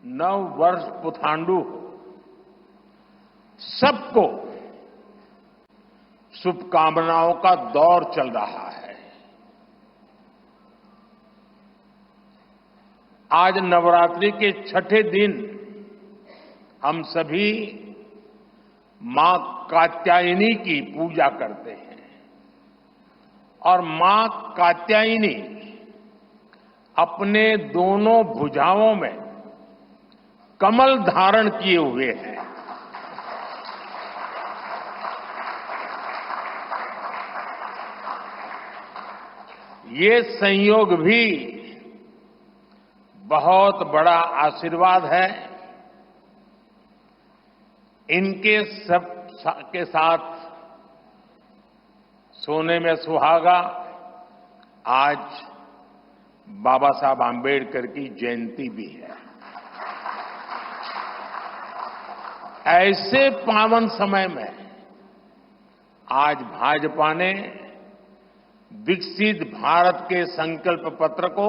नव वर्ष पुथांडु सबको शुभकामनाओं का दौर चल रहा है। आज नवरात्रि के छठे दिन हम सभी मां कात्यायनी की पूजा करते हैं और मां कात्यायनी अपने दोनों भुजाओं में कमल धारण किए हुए हैं। ये संयोग भी बहुत बड़ा आशीर्वाद है। इनके सब के साथ सोने में सुहागा आज बाबा साहब आंबेडकर की जयंती भी है। ऐसे पावन समय में आज भाजपा ने विकसित भारत के संकल्प पत्र को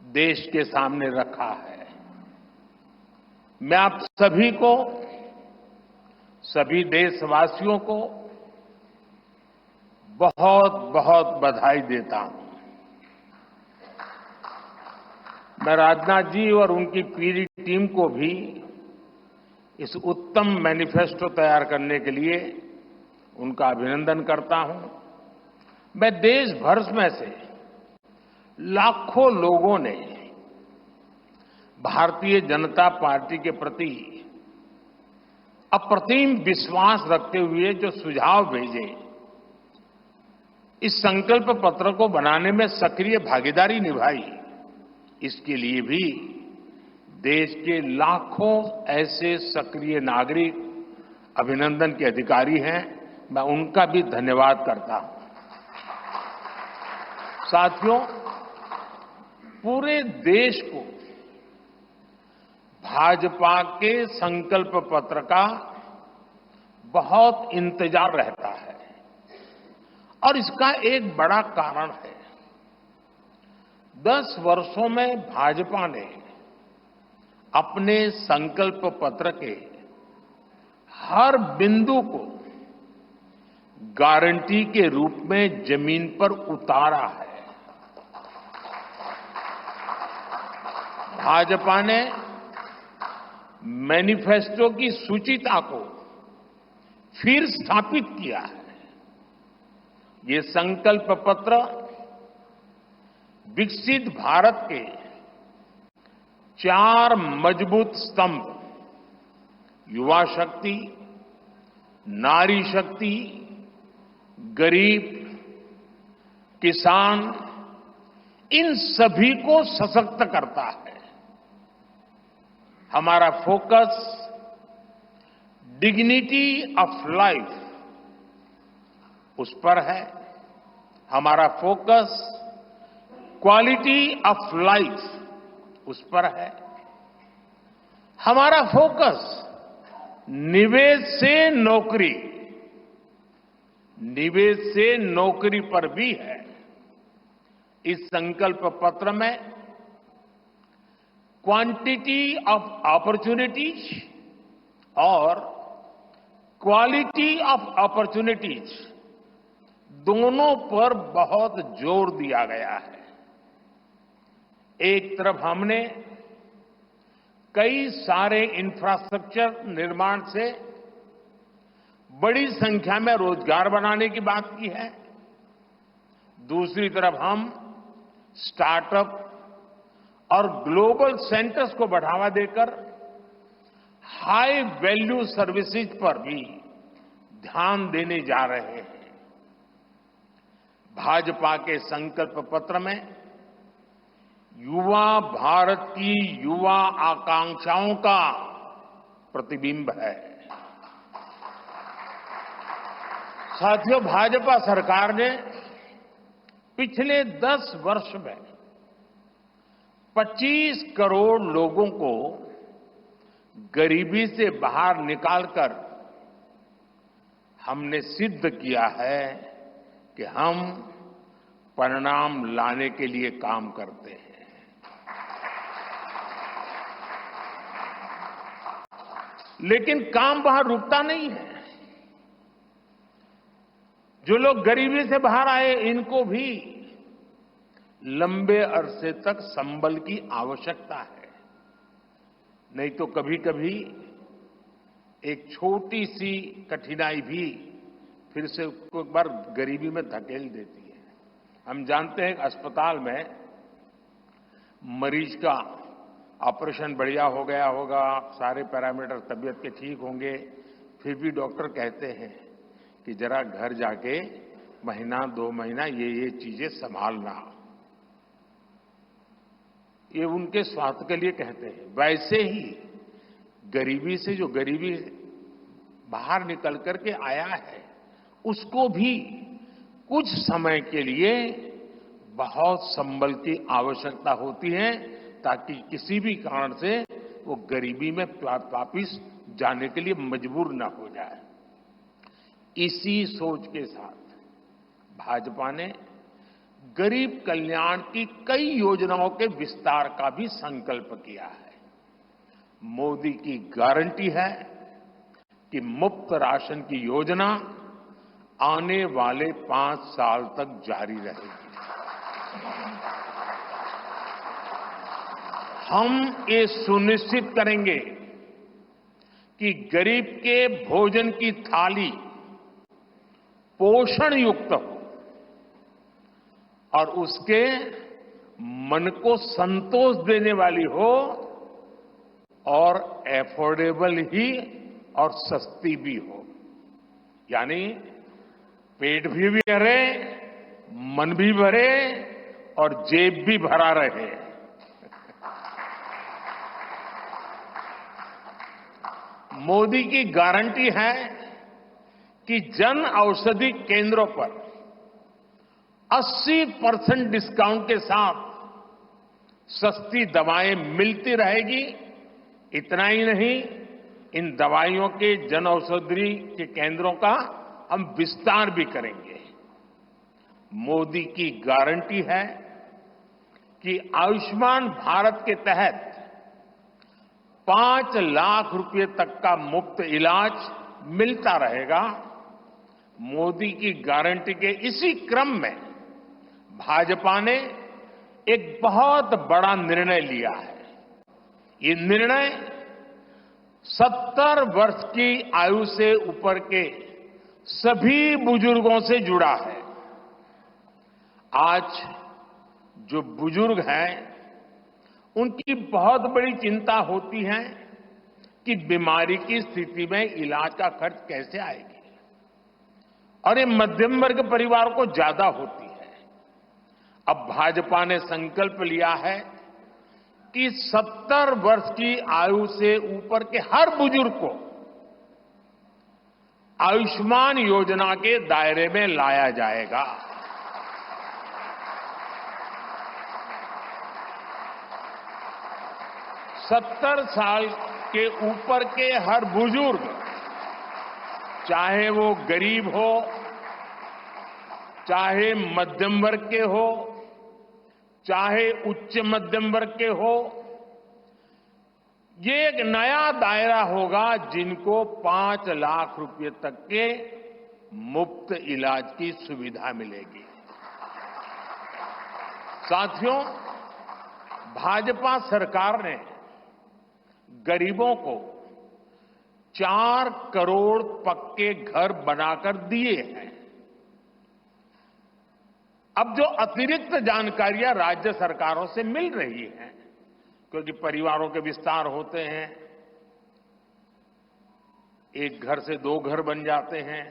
देश के सामने रखा है। मैं आप सभी को, सभी देशवासियों को बहुत बहुत बधाई देता हूं। मैं राजनाथ जी और उनकी पूरी टीम को भी इस उत्तम मैनिफेस्टो तैयार करने के लिए उनका अभिनंदन करता हूं। मैं देश भर में से लाखों लोगों ने भारतीय जनता पार्टी के प्रति अप्रतिम विश्वास रखते हुए जो सुझाव भेजे, इस संकल्प पत्र को बनाने में सक्रिय भागीदारी निभाई, इसके लिए भी देश के लाखों ऐसे सक्रिय नागरिक अभिनंदन के अधिकारी हैं। मैं उनका भी धन्यवाद करता हूं। साथियों, पूरे देश को भाजपा के संकल्प पत्र का बहुत इंतजार रहता है और इसका एक बड़ा कारण है। 10 वर्षों में भाजपा ने अपने संकल्प पत्र के हर बिंदु को गारंटी के रूप में जमीन पर उतारा है। भाजपा ने मैनिफेस्टो की सूचिता को फिर स्थापित किया है। ये संकल्प पत्र विकसित भारत के 4 मजबूत स्तंभ, युवा शक्ति, नारी शक्ति, गरीब, किसान, इन सभी को सशक्त करता है। हमारा फोकस डिग्निटी ऑफ लाइफ उस पर है। हमारा फोकस क्वालिटी ऑफ लाइफ उस पर है। हमारा फोकस निवेश से नौकरी, निवेश से नौकरी पर भी है। इस संकल्प पत्र में क्वांटिटी ऑफ अपॉर्चुनिटीज और क्वालिटी ऑफ अपॉर्चुनिटीज दोनों पर बहुत जोर दिया गया है। एक तरफ हमने कई सारे इंफ्रास्ट्रक्चर निर्माण से बड़ी संख्या में रोजगार बनाने की बात की है। दूसरी तरफ हम स्टार्टअप और ग्लोबल सेंटर्स को बढ़ावा देकर हाई वैल्यू सर्विसेज पर भी ध्यान देने जा रहे हैं। भाजपा के संकल्प पत्र में युवा भारत की युवा आकांक्षाओं का प्रतिबिंब है। साथियों, भाजपा सरकार ने पिछले 10 वर्ष में 25 करोड़ लोगों को गरीबी से बाहर निकालकर हमने सिद्ध किया है कि हम परिणाम लाने के लिए काम करते हैं। लेकिन काम वहां रुकता नहीं है। जो लोग गरीबी से बाहर आए, इनको भी लंबे अरसे तक संबल की आवश्यकता है। नहीं तो कभी कभी एक छोटी सी कठिनाई भी फिर से उसको एक बार गरीबी में धकेल देती है। हम जानते हैं कि अस्पताल में मरीज का ऑपरेशन बढ़िया हो गया होगा, सारे पैरामीटर तबीयत के ठीक होंगे, फिर भी डॉक्टर कहते हैं कि जरा घर जाके महीना 2 महीना ये चीजें संभालना। ये उनके स्वास्थ्य के लिए कहते हैं। वैसे ही गरीबी से जो गरीबी बाहर निकल करके आया है, उसको भी कुछ समय के लिए बहुत संबल की आवश्यकता होती है, ताकि किसी भी कारण से वो गरीबी में वापिस जाने के लिए मजबूर न हो जाए। इसी सोच के साथ भाजपा ने गरीब कल्याण की कई योजनाओं के विस्तार का भी संकल्प किया है। मोदी की गारंटी है कि मुफ्त राशन की योजना आने वाले 5 साल तक जारी रहेगी। हम ये सुनिश्चित करेंगे कि गरीब के भोजन की थाली पोषण युक्त हो और उसके मन को संतोष देने वाली हो, और एफोर्डेबल ही और सस्ती भी हो। यानी पेट भी भरे, मन भी भरे और जेब भी भरा रहे। मोदी की गारंटी है कि जन औषधि केंद्रों पर 80% डिस्काउंट के साथ सस्ती दवाएं मिलती रहेगी। इतना ही नहीं, इन दवाइयों के जन औषधि के केंद्रों का हम विस्तार भी करेंगे। मोदी की गारंटी है कि आयुष्मान भारत के तहत 5 लाख रुपए तक का मुफ्त इलाज मिलता रहेगा। मोदी की गारंटी के इसी क्रम में भाजपा ने एक बहुत बड़ा निर्णय लिया है। ये निर्णय 70 वर्ष की आयु से ऊपर के सभी बुजुर्गों से जुड़ा है। आज जो बुजुर्ग हैं, उनकी बहुत बड़ी चिंता होती है कि बीमारी की स्थिति में इलाज का खर्च कैसे आएगी, और ये मध्यम वर्ग परिवार को ज्यादा होती है। अब भाजपा ने संकल्प लिया है कि 70 वर्ष की आयु से ऊपर के हर बुजुर्ग को आयुष्मान योजना के दायरे में लाया जाएगा। सत्तर साल के ऊपर के हर बुजुर्ग, चाहे वो गरीब हो, चाहे मध्यम वर्ग के हो, चाहे उच्च मध्यम वर्ग के हो, ये एक नया दायरा होगा जिनको 5 लाख रुपए तक के मुफ्त इलाज की सुविधा मिलेगी। साथियों, भाजपा सरकार ने गरीबों को 4 करोड़ पक्के घर बनाकर दिए हैं। अब जो अतिरिक्त जानकारियां राज्य सरकारों से मिल रही हैं, क्योंकि परिवारों के विस्तार होते हैं, एक घर से 2 घर बन जाते हैं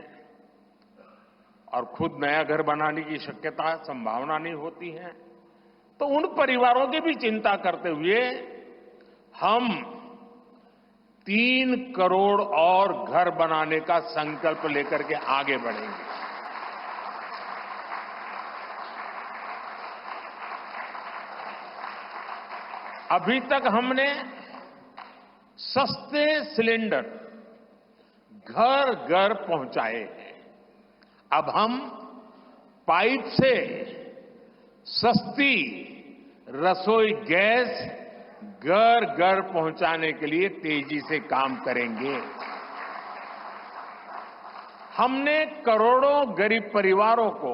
और खुद नया घर बनाने की शक्यता, संभावना नहीं होती है, तो उन परिवारों की भी चिंता करते हुए हम 3 करोड़ और घर बनाने का संकल्प लेकर के आगे बढ़ेंगे। अभी तक हमने सस्ते सिलेंडर घर घर पहुंचाए हैं। अब हम पाइप से सस्ती रसोई गैस घर घर पहुंचाने के लिए तेजी से काम करेंगे। हमने करोड़ों गरीब परिवारों को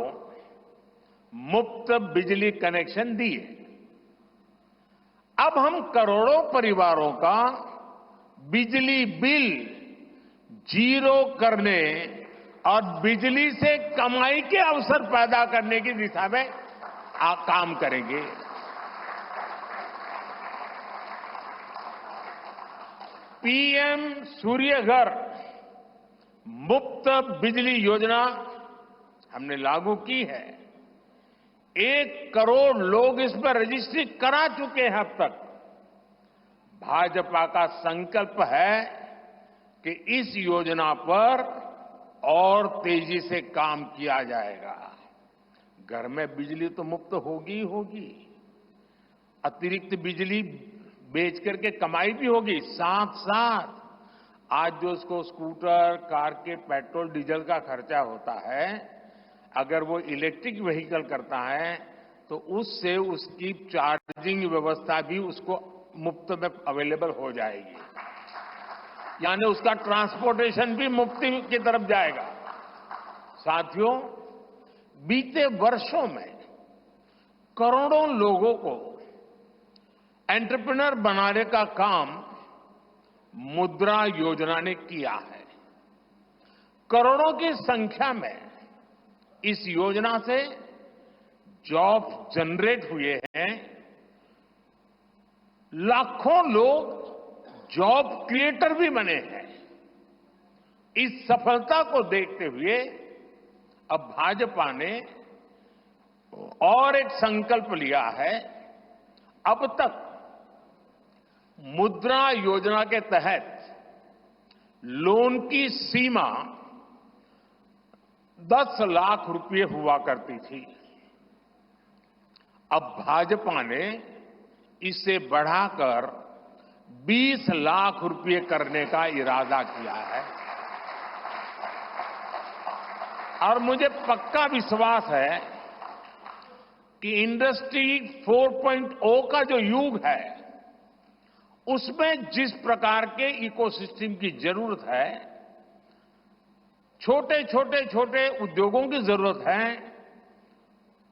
मुफ्त बिजली कनेक्शन दिए। अब हम करोड़ों परिवारों का बिजली बिल जीरो करने और बिजली से कमाई के अवसर पैदा करने की दिशा में काम करेंगे। पीएम सूर्य घर मुफ्त बिजली योजना हमने लागू की है। 1 करोड़ लोग इसमें रजिस्ट्री करा चुके हैं अब तक। भाजपा का संकल्प है कि इस योजना पर और तेजी से काम किया जाएगा। घर में बिजली तो मुफ्त होगी ही होगी, अतिरिक्त बिजली बेच करके कमाई भी होगी। साथ साथ आज जो उसको स्कूटर, कार के पेट्रोल डीजल का खर्चा होता है, अगर वो इलेक्ट्रिक व्हीकल करता है तो उससे उसकी चार्जिंग व्यवस्था भी उसको मुफ्त में अवेलेबल हो जाएगी, यानी उसका ट्रांसपोर्टेशन भी मुफ्त की तरफ जाएगा। साथियों, बीते वर्षों में करोड़ों लोगों को एंटरप्रेन्योर बनाने का काम मुद्रा योजना ने किया है। करोड़ों की संख्या में इस योजना से जॉब जनरेट हुए हैं। लाखों लोग जॉब क्रिएटर भी बने हैं। इस सफलता को देखते हुए अब भाजपा ने और एक संकल्प लिया है। अब तक मुद्रा योजना के तहत लोन की सीमा 10 लाख रुपए हुआ करती थी। अब भाजपा ने इसे बढ़ाकर 20 लाख रुपए करने का इरादा किया है और मुझे पक्का विश्वास है कि इंडस्ट्री 4.0 का जो युग है, उसमें जिस प्रकार के इकोसिस्टम की जरूरत है, छोटे उद्योगों की जरूरत है,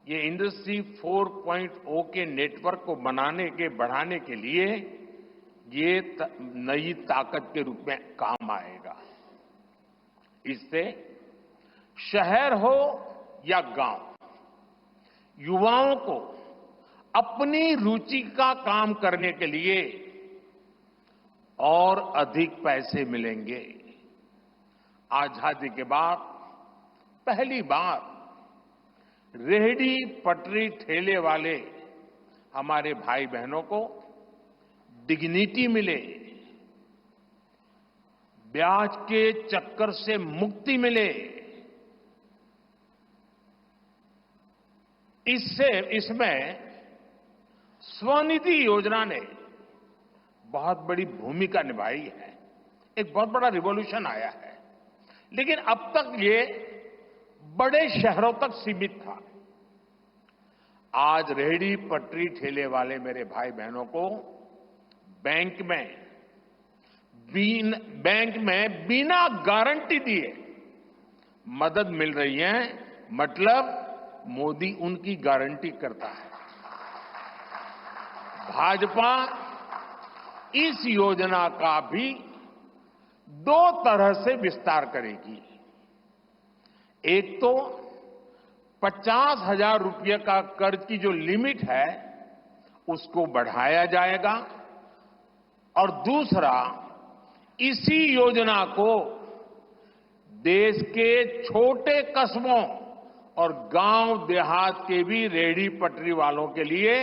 ये इंडस्ट्री 4.0 के नेटवर्क को बढ़ाने के लिए ये नई ताकत के रूप में काम आएगा। इससे शहर हो या गांव, युवाओं को अपनी रुचि का काम करने के लिए और अधिक पैसे मिलेंगे। आजादी के बाद पहली बार रेहड़ी पटरी ठेले वाले हमारे भाई बहनों को डिग्निटी मिले, ब्याज के चक्कर से मुक्ति मिले। इसमें स्वनिधि योजना ने बहुत बड़ी भूमिका निभाई है। एक बहुत बड़ा रिवॉल्यूशन आया है, लेकिन अब तक ये बड़े शहरों तक सीमित था। आज रेहड़ी पटरी ठेले वाले मेरे भाई बहनों को बैंक में बिना गारंटी दिए मदद मिल रही है। मतलब मोदी उनकी गारंटी करता है। भाजपा इस योजना का भी 2 तरह से विस्तार करेगी। एक तो 50,000 रुपये का कर्ज की जो लिमिट है उसको बढ़ाया जाएगा और दूसरा, इसी योजना को देश के छोटे कस्बों और गांव देहात के भी रेहड़ी पटरी वालों के लिए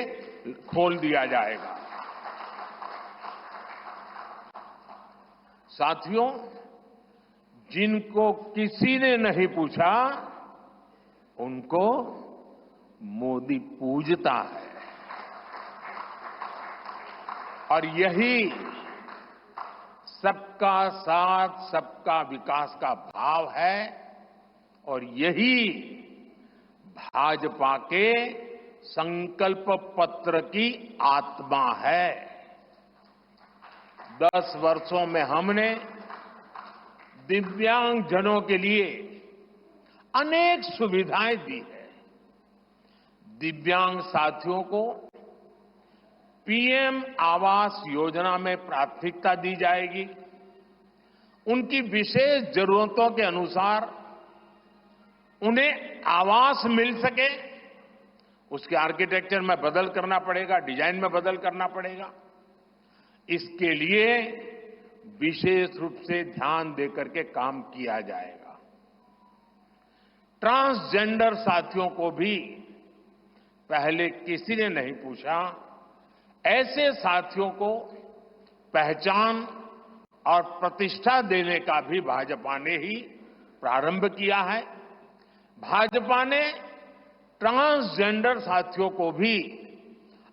खोल दिया जाएगा। साथियों, जिनको किसी ने नहीं पूछा उनको मोदी पूजता है और यही सबका साथ सबका विकास का भाव है और यही भाजपा के संकल्प पत्र की आत्मा है। 10 वर्षों में हमने दिव्यांगजनों के लिए अनेक सुविधाएं दी है। दिव्यांग साथियों को पीएम आवास योजना में प्राथमिकता दी जाएगी। उनकी विशेष जरूरतों के अनुसार उन्हें आवास मिल सके, उसके आर्किटेक्चर में बदल करना पड़ेगा, डिजाइन में बदल करना पड़ेगा। इसके लिए विशेष रूप से ध्यान देकर के काम किया जाएगा। ट्रांसजेंडर साथियों को भी पहले किसी ने नहीं पूछा। ऐसे साथियों को पहचान और प्रतिष्ठा देने का भी भाजपा ने ही प्रारंभ किया है। भाजपा ने ट्रांसजेंडर साथियों को भी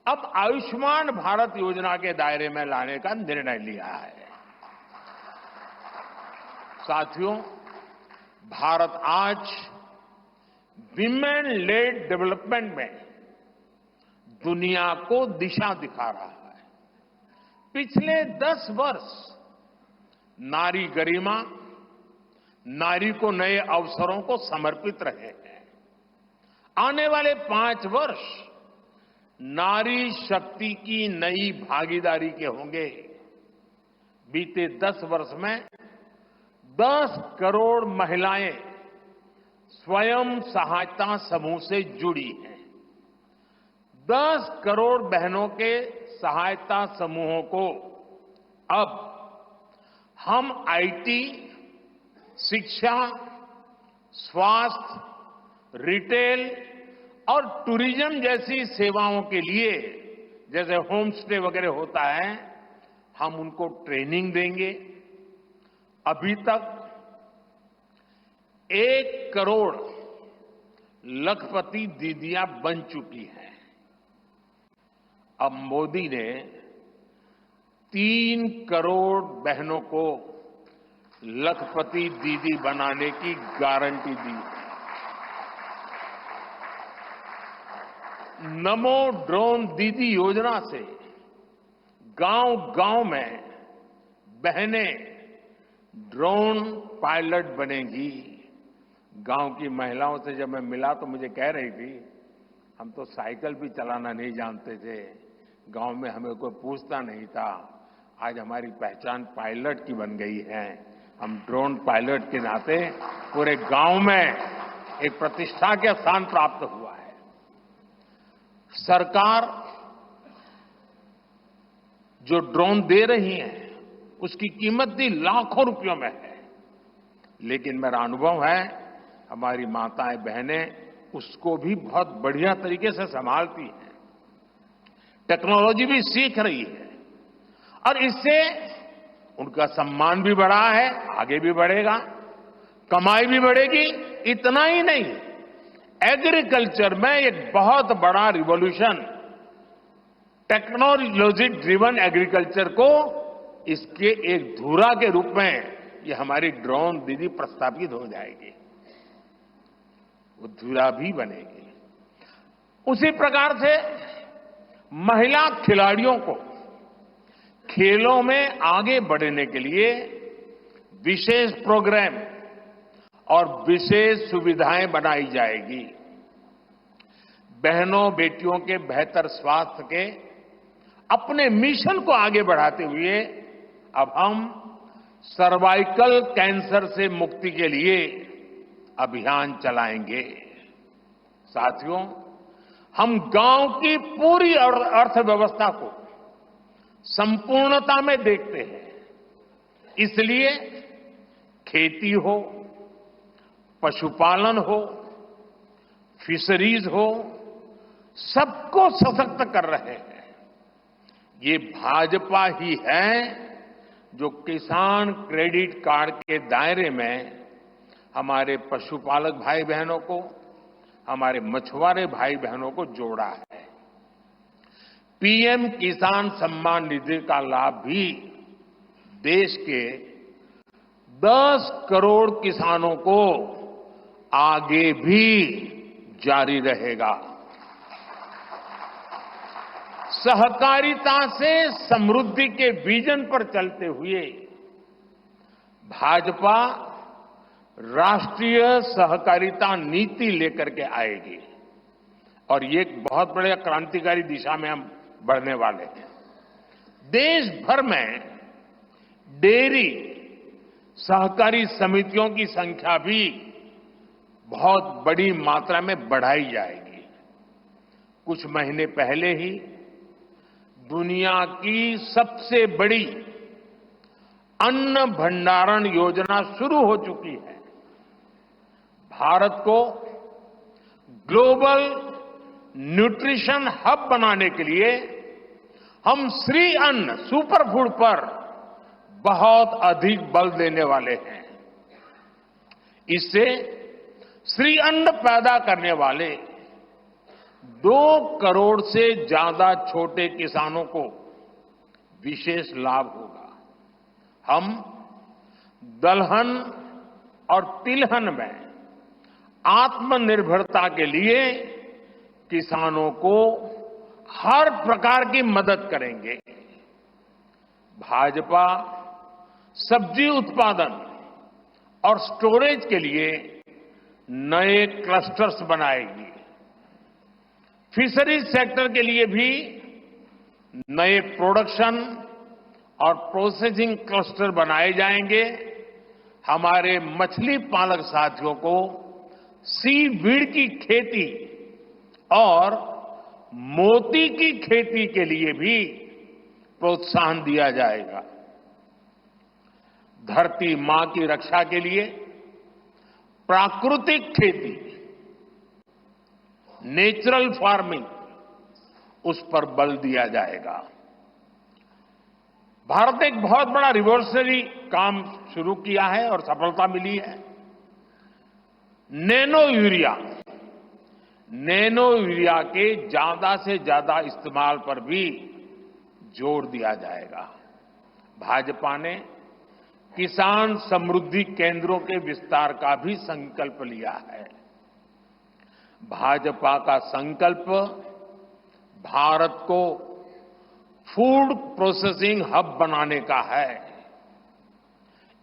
अब आयुष्मान भारत योजना के दायरे में लाने का निर्णय लिया है। साथियों, भारत आज विमेन लेड डेवलपमेंट में दुनिया को दिशा दिखा रहा है। पिछले 10 वर्ष नारी गरिमा, नारी को नए अवसरों को समर्पित रहे हैं। आने वाले 5 वर्ष नारी शक्ति की नई भागीदारी के होंगे। बीते 10 वर्ष में 10 करोड़ महिलाएं स्वयं सहायता समूह से जुड़ी हैं। 10 करोड़ बहनों के सहायता समूहों को अब हम आईटी, शिक्षा, स्वास्थ्य, रिटेल और टूरिज्म जैसी सेवाओं के लिए, जैसे होम स्टे वगैरह होता है, हम उनको ट्रेनिंग देंगे। अभी तक 1 करोड़ लखपति दीदियां बन चुकी हैं। अब मोदी ने 3 करोड़ बहनों को लखपति दीदी बनाने की गारंटी दी है। नमो ड्रोन दीदी योजना से गांव-गांव में बहनें ड्रोन पायलट बनेंगी। गांव की महिलाओं से जब मैं मिला तो मुझे कह रही थी, हम तो साइकिल भी चलाना नहीं जानते थे, गांव में हमें कोई पूछता नहीं था। आज हमारी पहचान पायलट की बन गई है। हम ड्रोन पायलट के नाते पूरे गांव में एक प्रतिष्ठा का स्थान प्राप्त हुआ है। सरकार जो ड्रोन दे रही है उसकी कीमत भी लाखों रुपयों में है, लेकिन मेरा अनुभव है हमारी माताएं बहनें उसको भी बहुत बढ़िया तरीके से संभालती हैं। टेक्नोलॉजी भी सीख रही है और इससे उनका सम्मान भी बढ़ा है, आगे भी बढ़ेगा, कमाई भी बढ़ेगी। इतना ही नहीं, एग्रीकल्चर में एक बहुत बड़ा रिवॉल्यूशन, टेक्नोलॉजी ड्रिवन एग्रीकल्चर को इसके एक धुरा के रूप में ये हमारी ड्रोन दीदी प्रस्थापित हो जाएगी, वो धुरा भी बनेगी। उसी प्रकार से महिला खिलाड़ियों को खेलों में आगे बढ़ने के लिए विशेष प्रोग्राम और विशेष सुविधाएं बनाई जाएगी। बहनों बेटियों के बेहतर स्वास्थ्य के अपने मिशन को आगे बढ़ाते हुए अब हम सर्वाइकल कैंसर से मुक्ति के लिए अभियान चलाएंगे। साथियों, हम गांव की पूरी अर्थव्यवस्था को संपूर्णता में देखते हैं, इसलिए खेती हो, पशुपालन हो, फिशरीज हो, सबको सशक्त कर रहे हैं। ये भाजपा ही है जो किसान क्रेडिट कार्ड के दायरे में हमारे पशुपालक भाई बहनों को, हमारे मछुआरे भाई बहनों को जोड़ा है। पीएम किसान सम्मान निधि का लाभ भी देश के 10 करोड़ किसानों को आगे भी जारी रहेगा। सहकारिता से समृद्धि के विजन पर चलते हुए भाजपा राष्ट्रीय सहकारिता नीति लेकर के आएगी और ये एक बहुत बड़े क्रांतिकारी दिशा में हम बढ़ने वाले हैं। देश भर में डेयरी सहकारी समितियों की संख्या भी बहुत बड़ी मात्रा में बढ़ाई जाएगी। कुछ महीने पहले ही दुनिया की सबसे बड़ी अन्न भंडारण योजना शुरू हो चुकी है। भारत को ग्लोबल न्यूट्रिशन हब बनाने के लिए हम श्री अन्न सुपर फूड पर बहुत अधिक बल देने वाले हैं। इससे श्री अन्न पैदा करने वाले 2 करोड़ से ज्यादा छोटे किसानों को विशेष लाभ होगा। हम दलहन और तिलहन में आत्मनिर्भरता के लिए किसानों को हर प्रकार की मदद करेंगे। भाजपा सब्जी उत्पादन और स्टोरेज के लिए नए क्लस्टर्स बनाएगी। फिशरीज सेक्टर के लिए भी नए प्रोडक्शन और प्रोसेसिंग क्लस्टर बनाए जाएंगे। हमारे मछली पालक साथियों को सीवीड की खेती और मोती की खेती के लिए भी प्रोत्साहन दिया जाएगा। धरती मां की रक्षा के लिए प्राकृतिक खेती, नेचुरल फार्मिंग, उस पर बल दिया जाएगा। भारत ने एक बहुत बड़ा रिवॉल्यूशनरी काम शुरू किया है और सफलता मिली है। नैनो यूरिया के ज्यादा से ज्यादा इस्तेमाल पर भी जोर दिया जाएगा। भाजपा ने किसान समृद्धि केंद्रों के विस्तार का भी संकल्प लिया है। भाजपा का संकल्प भारत को फूड प्रोसेसिंग हब बनाने का है।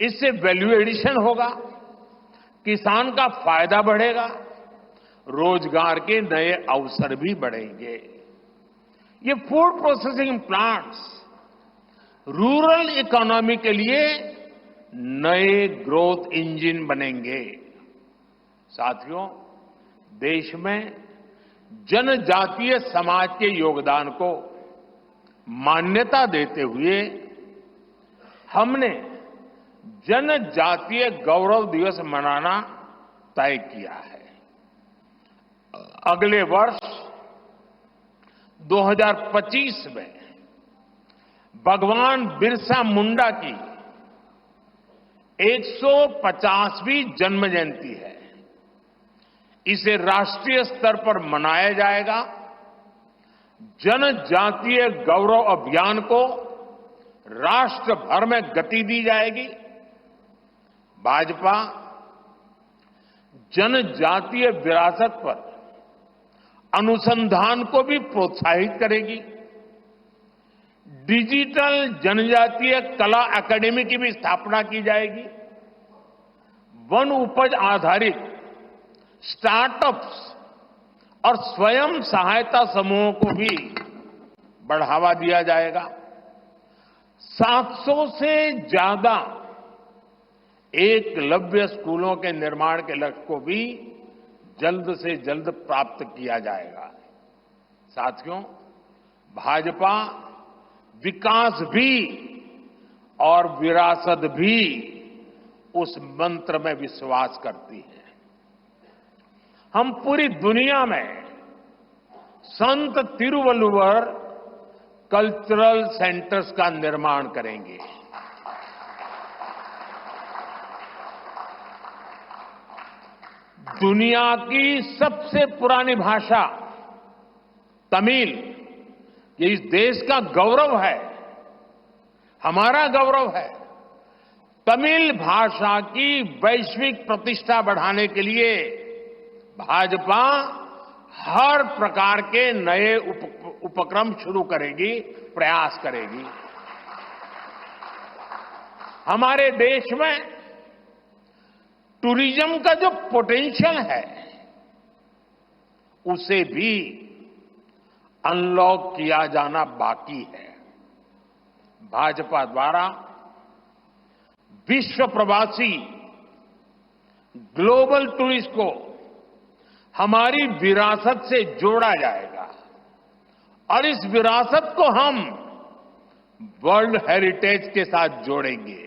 इससे वैल्यू एडिशन होगा, किसान का फायदा बढ़ेगा, रोजगार के नए अवसर भी बढ़ेंगे। ये food processing plants rural economy के लिए नए ग्रोथ इंजन बनेंगे। साथियों, देश में जनजातीय समाज के योगदान को मान्यता देते हुए हमने जनजातीय गौरव दिवस मनाना तय किया है। अगले वर्ष 2025 में भगवान बिरसा मुंडा की 150वीं जन्म जयंती है। इसे राष्ट्रीय स्तर पर मनाया जाएगा। जनजातीय गौरव अभियान को राष्ट्र भर में गति दी जाएगी। भाजपा जनजातीय विरासत पर अनुसंधान को भी प्रोत्साहित करेगी। डिजिटल जनजातीय कला एकेडमी की भी स्थापना की जाएगी। वन उपज आधारित स्टार्टअप्स और स्वयं सहायता समूहों को भी बढ़ावा दिया जाएगा। 700 से ज्यादा एकलव्य स्कूलों के निर्माण के लक्ष्य को भी जल्द से जल्द प्राप्त किया जाएगा। साथियों, भाजपा विकास भी और विरासत भी उस मंत्र में विश्वास करती है। हम पूरी दुनिया में संत तिरुवल्लुवर कल्चरल सेंटर्स का निर्माण करेंगे। दुनिया की सबसे पुरानी भाषा तमिल, ये इस देश का गौरव है, हमारा गौरव है। तमिल भाषा की वैश्विक प्रतिष्ठा बढ़ाने के लिए भाजपा हर प्रकार के नए उपक्रम शुरू करेगी, प्रयास करेगी। हमारे देश में टूरिज्म का जो पोटेंशियल है उसे भी अनलॉक किया जाना बाकी है। भाजपा द्वारा विश्व प्रवासी ग्लोबल टूरिस्ट को हमारी विरासत से जोड़ा जाएगा और इस विरासत को हम वर्ल्ड हेरिटेज के साथ जोड़ेंगे।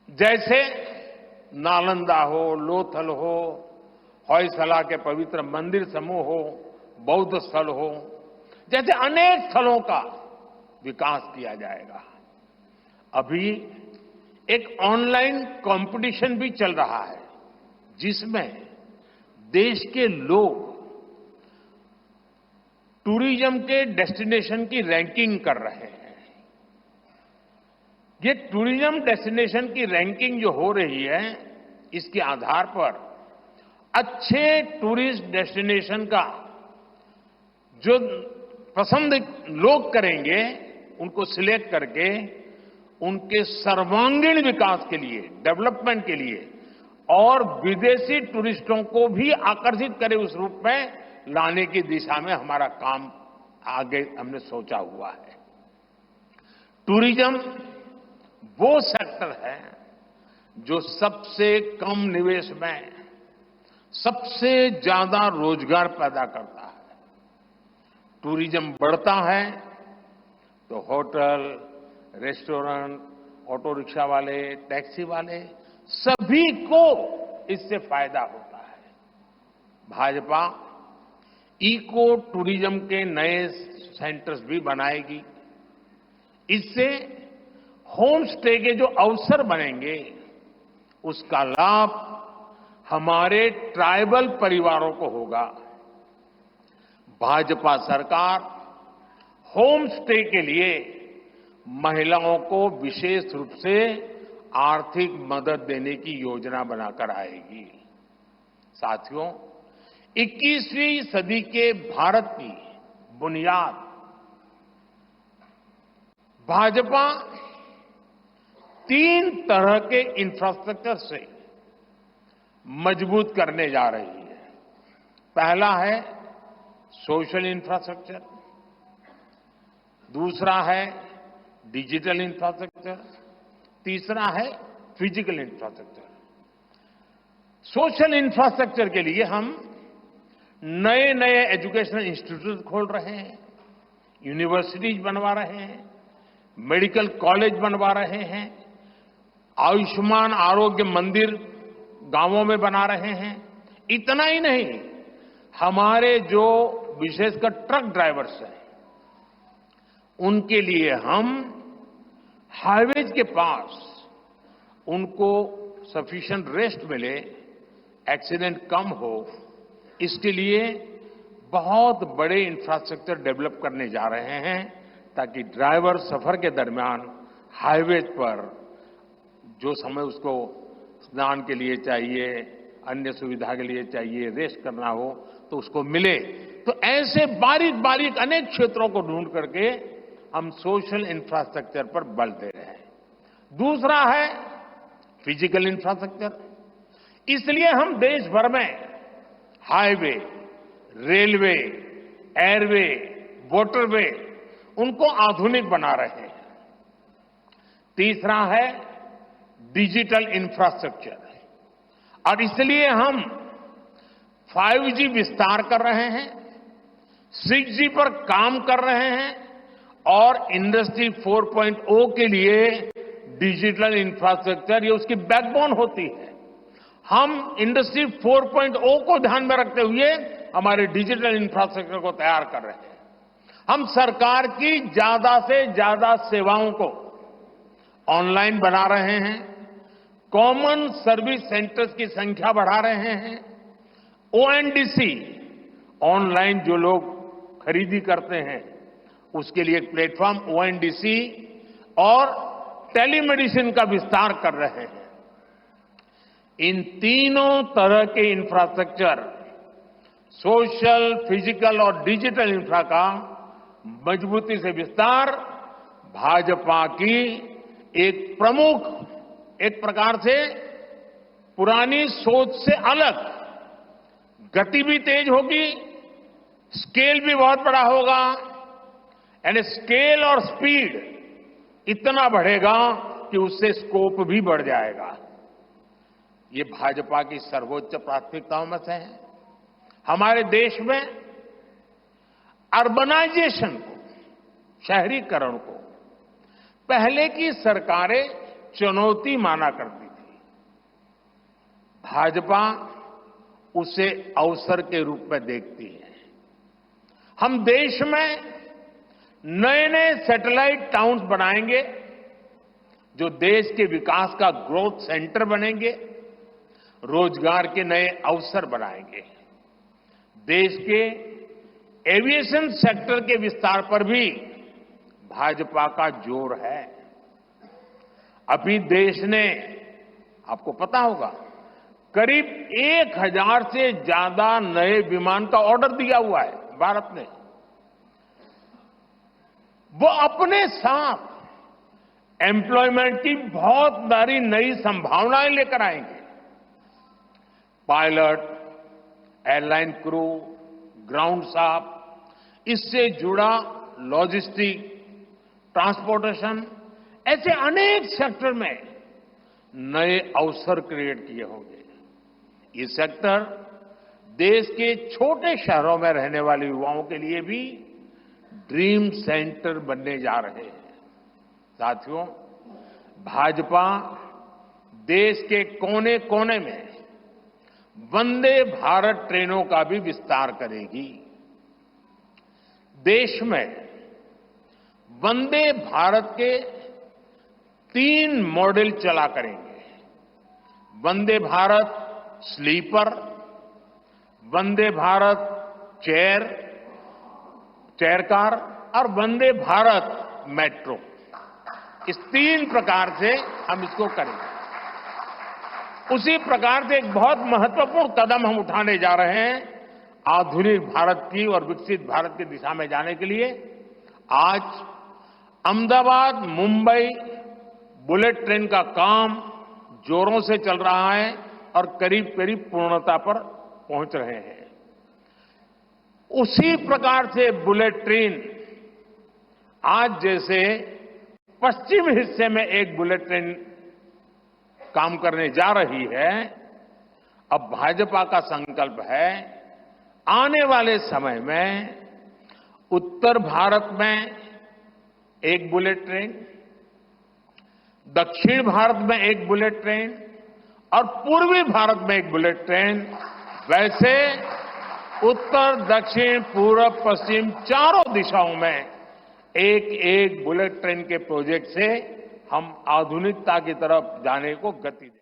जैसे नालंदा हो, लोथल हो, होयसला के पवित्र मंदिर समूह हो, बौद्ध स्थल हो, जैसे अनेक स्थलों का विकास किया जाएगा। अभी एक ऑनलाइन कंपटीशन भी चल रहा है जिसमें देश के लोग टूरिज्म के डेस्टिनेशन की रैंकिंग कर रहे हैं। ये टूरिज्म डेस्टिनेशन की रैंकिंग जो हो रही है, इसके आधार पर अच्छे टूरिस्ट डेस्टिनेशन का जो पसंद लोग करेंगे, उनको सिलेक्ट करके उनके सर्वांगीण विकास के लिए, डेवलपमेंट के लिए और विदेशी टूरिस्टों को भी आकर्षित करे उस रूप में लाने की दिशा में हमारा काम आगे हमने सोचा हुआ है। टूरिज्म वो सेक्टर है जो सबसे कम निवेश में सबसे ज्यादा रोजगार पैदा करता है। टूरिज्म बढ़ता है तो होटल, रेस्टोरेंट, ऑटो रिक्शा वाले, टैक्सी वाले सभी को इससे फायदा होता है। भाजपा इको टूरिज्म के नए सेंटर्स भी बनाएगी। इससे होम स्टे के जो अवसर बनेंगे उसका लाभ हमारे ट्राइबल परिवारों को होगा। भाजपा सरकार होम स्टे के लिए महिलाओं को विशेष रूप से आर्थिक मदद देने की योजना बनाकर आएगी। साथियों, 21वीं सदी के भारत की बुनियाद भाजपा 3 तरह के इंफ्रास्ट्रक्चर से मजबूत करने जा रही है। पहला है सोशल इंफ्रास्ट्रक्चर, दूसरा है डिजिटल इंफ्रास्ट्रक्चर, तीसरा है फिजिकल इंफ्रास्ट्रक्चर। सोशल इंफ्रास्ट्रक्चर के लिए हम नए नए एजुकेशनल इंस्टीट्यूट खोल रहे हैं, यूनिवर्सिटीज बनवा रहे हैं, मेडिकल कॉलेज बनवा रहे हैं, आयुष्मान आरोग्य मंदिर गांवों में बना रहे हैं। इतना ही नहीं, हमारे जो विशेषकर ट्रक ड्राइवर्स हैं उनके लिए हम हाईवेज के पास उनको सफिशिएंट रेस्ट मिले, एक्सीडेंट कम हो, इसके लिए बहुत बड़े इंफ्रास्ट्रक्चर डेवलप करने जा रहे हैं ताकि ड्राइवर सफर के दरमियान हाईवेज पर जो समय उसको स्नान के लिए चाहिए, अन्य सुविधा के लिए चाहिए, रेस्ट करना हो तो उसको मिले। तो ऐसे बारीक बारीक अनेक क्षेत्रों को ढूंढ करके हम सोशल इंफ्रास्ट्रक्चर पर बल दे रहे हैं। दूसरा है फिजिकल इंफ्रास्ट्रक्चर। इसलिए हम देश भर में हाईवे, रेलवे, एयरवे, वाटरवे उनको आधुनिक बना रहे हैं। तीसरा है डिजिटल इंफ्रास्ट्रक्चर और इसलिए हम 5G विस्तार कर रहे हैं, 6G पर काम कर रहे हैं और इंडस्ट्री 4.0 के लिए डिजिटल इंफ्रास्ट्रक्चर ये उसकी बैकबोन होती है। हम इंडस्ट्री 4.0 को ध्यान में रखते हुए हमारे डिजिटल इंफ्रास्ट्रक्चर को तैयार कर रहे हैं। हम सरकार की ज्यादा से ज्यादा सेवाओं को ऑनलाइन बना रहे हैं, कॉमन सर्विस सेंटर्स की संख्या बढ़ा रहे हैं, ONDC ऑनलाइन जो लोग खरीदी करते हैं उसके लिए एक प्लेटफॉर्म ONDC और टेलीमेडिसिन का विस्तार कर रहे हैं। इन तीनों तरह के इंफ्रास्ट्रक्चर सोशल, फिजिकल और डिजिटल इंफ्रा का मजबूती से विस्तार भाजपा की एक प्रकार से पुरानी सोच से अलग, गति भी तेज होगी, स्केल भी बहुत बड़ा होगा, यानी स्केल और स्पीड इतना बढ़ेगा कि उससे स्कोप भी बढ़ जाएगा। ये भाजपा की सर्वोच्च प्राथमिकताओं में से है। हमारे देश में अर्बनाइजेशन को, शहरीकरण को पहले की सरकारें चुनौती माना करती थी। भाजपा उसे अवसर के रूप में देखती है। हम देश में नए नए सैटेलाइट टाउन्स बनाएंगे जो देश के विकास का ग्रोथ सेंटर बनेंगे, रोजगार के नए अवसर बनाएंगे। देश के एविएशन सेक्टर के विस्तार पर भी भाजपा का जोर है। अभी देश ने, आपको पता होगा, करीब 1000 से ज्यादा नए विमान का ऑर्डर दिया हुआ है भारत ने। वो अपने साथ एम्प्लॉयमेंट की बहुत सारी नई संभावनाएं लेकर आएंगे। Pilot, airline crew, ground staff, इससे जुड़ा लॉजिस्टिक, ट्रांसपोर्टेशन, ऐसे अनेक सेक्टर में नए अवसर क्रिएट किए होंगे। ये सेक्टर देश के छोटे शहरों में रहने वाले युवाओं के लिए भी ड्रीम सेंटर बनने जा रहे हैं। साथियों, भाजपा देश के कोने कोने में वंदे भारत ट्रेनों का भी विस्तार करेगी। देश में वंदे भारत के 3 मॉडल चला करेंगे। Vande Bharat sleeper, Vande Bharat chair car और वंदे भारत मेट्रो। इस 3 प्रकार से हम इसको करेंगे। उसी प्रकार से एक बहुत महत्वपूर्ण कदम हम उठाने जा रहे हैं आधुनिक भारत की और विकसित भारत की दिशा में जाने के लिए। आज अहमदाबाद मुंबई बुलेट ट्रेन का काम जोरों से चल रहा है और करीब करीब पूर्णता पर पहुंच रहे हैं। उसी प्रकार से बुलेट ट्रेन आज जैसे पश्चिम हिस्से में एक बुलेट ट्रेन काम करने जा रही है, अब भाजपा का संकल्प है आने वाले समय में उत्तर भारत में एक बुलेट ट्रेन, दक्षिण भारत में एक बुलेट ट्रेन और पूर्वी भारत में एक बुलेट ट्रेन, वैसे उत्तर, दक्षिण, पूर्व, पश्चिम चारों दिशाओं में एक एक बुलेट ट्रेन के प्रोजेक्ट से हम आधुनिकता की तरफ जाने को गति दें।